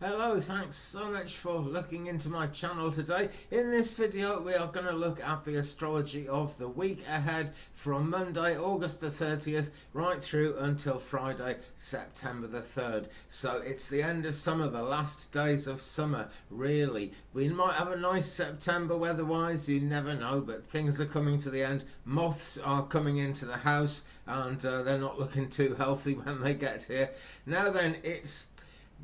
Hello, thanks so much for looking into my channel today. In this video we are going to look at the astrology of the week ahead from Monday, August the 30th right through until Friday, September the 3rd. So it's the end of summer, the last days of summer really. We might have a nice September weather-wise, you never know, but things are coming to the end. Moths are coming into the house and they're not looking too healthy when they get here. Now then, it's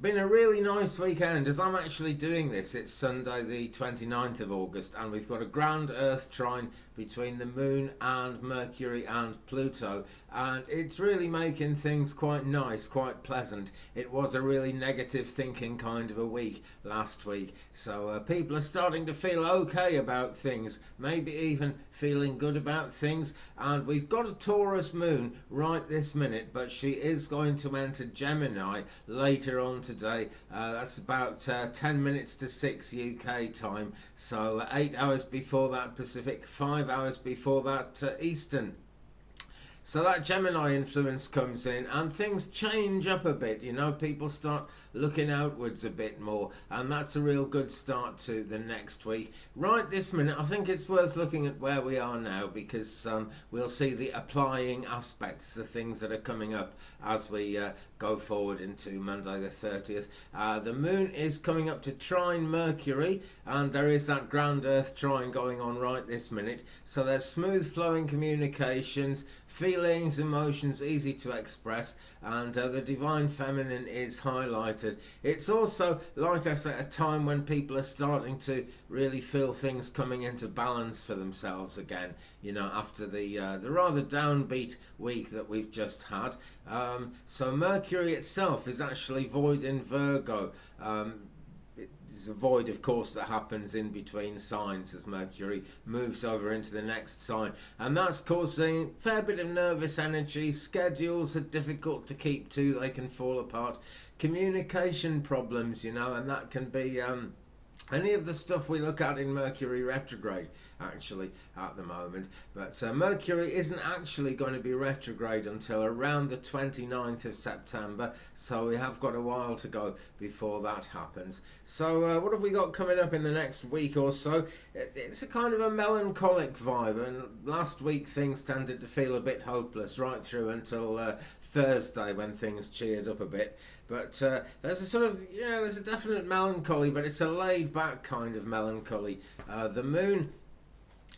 been a really nice weekend. As I'm actually doing this, it's Sunday the 29th of August and we've got a grand Earth trine between the Moon and Mercury and Pluto, and it's really making things quite nice, quite pleasant. It was a really negative thinking kind of a week last week, so people are starting to feel okay about things, maybe even feeling good about things. And we've got a Taurus moon right this minute, but she is going to enter Gemini later on today. That's about 10 minutes to 6 UK time, so 8 hours before that Pacific, 5 hours before that Eastern. So that Gemini influence comes in and things change up a bit, you know, people start looking outwards a bit more, and that's a real good start to the next week. Right this minute, I think it's worth looking at where we are now, because we'll see the applying aspects, the things that are coming up as we go forward into Monday the 30th. The moon is coming up to trine Mercury, and there is that grand Earth trine going on right this minute. So there's smooth flowing communications, feelings, emotions easy to express, and the divine feminine is highlighted. It's also, like I said, a time when people are starting to really feel things coming into balance for themselves again, you know, after the rather downbeat week that we've just had. So Mercury itself is actually void in Virgo. It's a void, of course, that happens in between signs as Mercury moves over into the next sign, and that's causing a fair bit of nervous energy. Schedules are difficult to keep to, they can fall apart. Communication problems, you know, and that can be any of the stuff we look at in Mercury retrograde actually at the moment. But Mercury isn't actually going to be retrograde until around the 29th of September, so we have got a while to go before that happens. So what have we got coming up in the next week or so? It's a kind of a melancholic vibe, and last week things tended to feel a bit hopeless right through until Thursday when things cheered up a bit. But there's a sort of, you know, there's a definite melancholy, but it's a laid back kind of melancholy. The moon,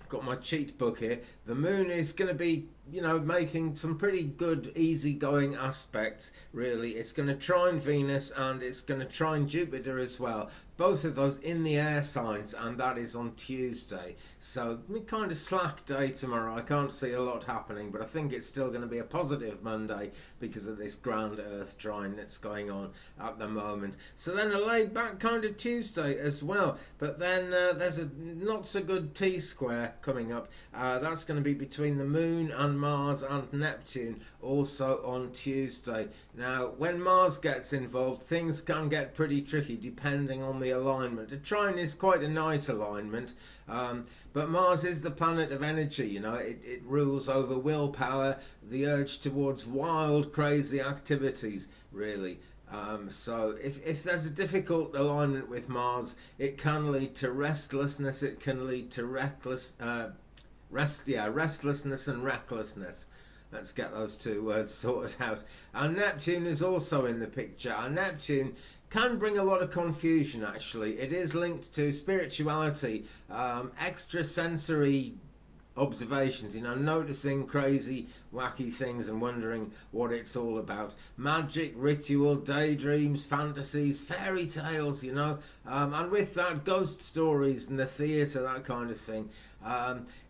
I've got my cheat book here, the moon is going to be, you know, making some pretty good easygoing aspects really. It's going to trine Venus and it's going to trine Jupiter as well, both of those in the air signs, and that is on Tuesday. So kind of slack day tomorrow. I can't see a lot happening, but I think it's still going to be a positive Monday because of this grand Earth trine that's going on at the moment. So then a laid back kind of Tuesday as well, but then there's a not so good T-square coming up. That's going to be between the moon and Mars and Neptune, also on Tuesday. Now when Mars gets involved, things can get pretty tricky depending on the alignment. The trine is quite a nice alignment, but Mars is the planet of energy, you know. It rules over willpower, the urge towards wild crazy activities really. So if there's a difficult alignment with Mars, it can lead to restlessness, it can lead to restlessness and recklessness. Let's get those two words sorted out. And Neptune is also in the picture, and Neptune can bring a lot of confusion actually. It is linked to spirituality, extrasensory observations, you know, noticing crazy wacky things and wondering what it's all about. Magic, ritual, daydreams, fantasies, fairy tales, you know, and with that, ghost stories and the theatre, that kind of thing.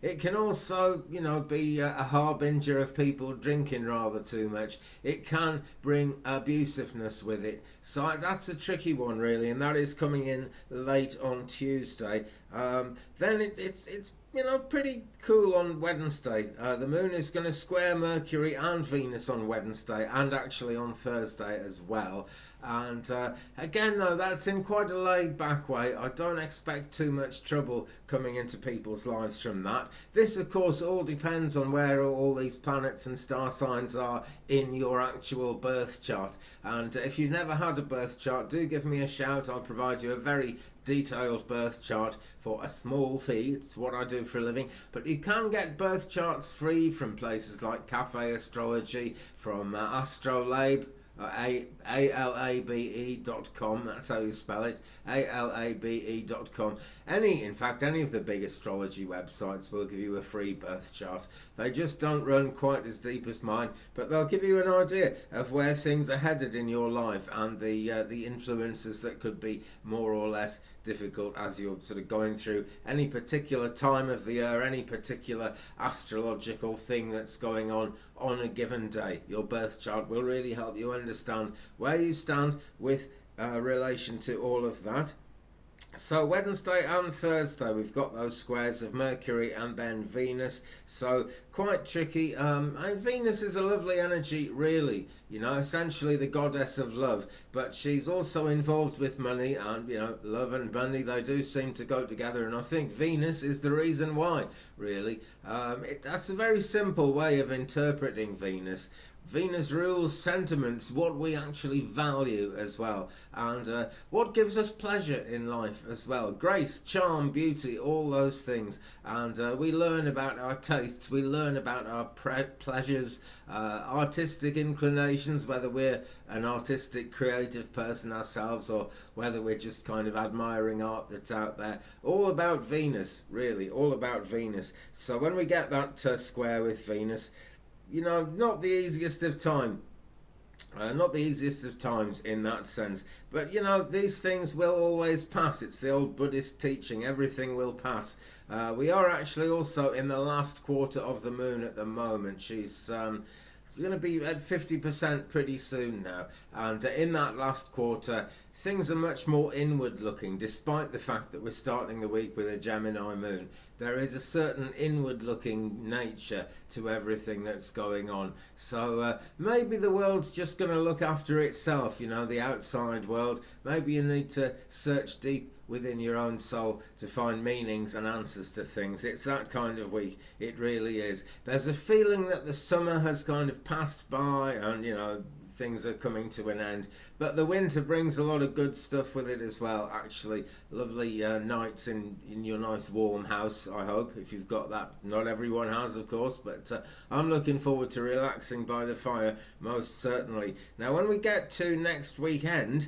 It can also, you know, be a harbinger of people drinking rather too much. It can bring abusiveness with it, so that's a tricky one really, and that is coming in late on Tuesday. Then it's you know, pretty cool on Wednesday. The moon is going to square Mercury and Venus on Wednesday, and actually on Thursday as well. And again, though, that's in quite a laid back way. I don't expect too much trouble coming into people's lives from that. This, of course, all depends on where all these planets and star signs are in your actual birth chart. And if you've never had a birth chart, do give me a shout. I'll provide you a very detailed birth chart for a small fee. It's what I do for a living. But you can get birth charts free from places like Cafe Astrology, from Astrolabe, ALABE.com, that's how you spell it, ALABE.com. In fact, any of the big astrology websites will give you a free birth chart. They just don't run quite as deep as mine, but they'll give you an idea of where things are headed in your life and the influences that could be more or less difficult as you're sort of going through any particular time of the year, any particular astrological thing that's going on a given day. Your birth chart will really help you understand where you stand with relation to all of that. So Wednesday and Thursday we've got those squares of Mercury and then Venus, so quite tricky. Venus is a lovely energy, really, essentially the goddess of love, but she's also involved with money, and love and money, they do seem to go together, and I think Venus is the reason why, really. That's a very simple way of interpreting Venus. Venus rules sentiments, what we actually value as well, and what gives us pleasure in life as well. Grace, charm, beauty, all those things. And we learn about our tastes, we learn about our pleasures, artistic inclinations, whether we're an artistic, creative person ourselves or whether we're just kind of admiring art that's out there. All about Venus, really, all about Venus. So when we get that square with Venus, not the easiest of times in that sense, but these things will always pass. It's the old Buddhist teaching, everything will pass. We are actually also in the last quarter of the moon at the moment. She's going to be at 50% pretty soon now, and in that last quarter things are much more inward looking, despite the fact that we're starting the week with a Gemini moon. There is a certain inward looking nature to everything that's going on, so maybe the world's just going to look after itself, the outside world. Maybe you need to search deep within your own soul to find meanings and answers to things. It's that kind of week, it really is. There's a feeling that the summer has kind of passed by and things are coming to an end, but the winter brings a lot of good stuff with it as well, actually. Lovely nights in your nice warm house, I hope, if you've got that. Not everyone has, of course, but I'm looking forward to relaxing by the fire, most certainly. Now when we get to next weekend,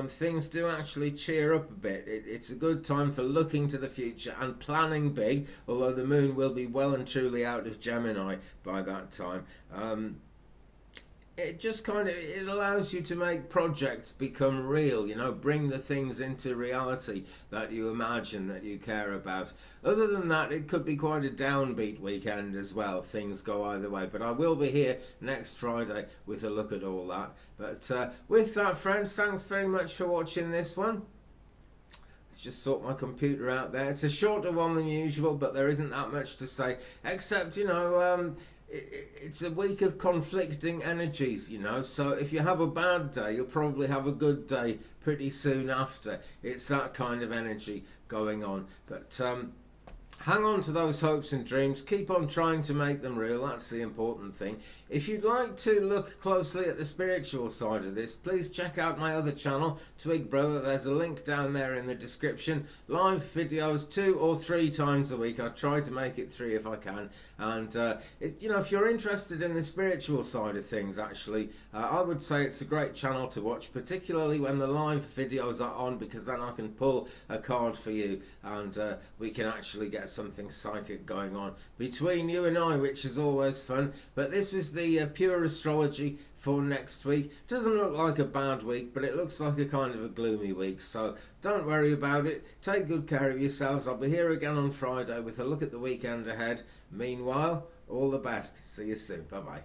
things do actually cheer up a bit. It's a good time for looking to the future and planning big, although the moon will be well and truly out of Gemini by that time. It just it allows you to make projects become real, bring the things into reality that you imagine, that you care about. Other than that, it could be quite a downbeat weekend as well. Things go either way, but I will be here next Friday with a look at all that. But with that, friends, thanks very much for watching this one. Let's just sort my computer out there. It's a shorter one than usual, but there isn't that much to say, except, it's a week of conflicting energies, so if you have a bad day, you'll probably have a good day pretty soon after. It's that kind of energy going on, but hang on to those hopes and dreams, keep on trying to make them real. That's the important thing. If you'd like to look closely at the spiritual side of this, please check out my other channel, Twig Brother. There's a link down there in the description. Live videos 2 or 3 times a week. I try to make it 3 if I can. And if you're interested in the spiritual side of things, actually, I would say it's a great channel to watch, particularly when the live videos are on, because then I can pull a card for you and we can actually get something psychic going on between you and I, which is always fun. But this was the pure astrology for next week. Doesn't look like a bad week, but it looks like a kind of a gloomy week, so don't worry about it. Take good care of yourselves. I'll be here again on Friday with a look at the weekend ahead. Meanwhile, all the best. See you soon. Bye bye.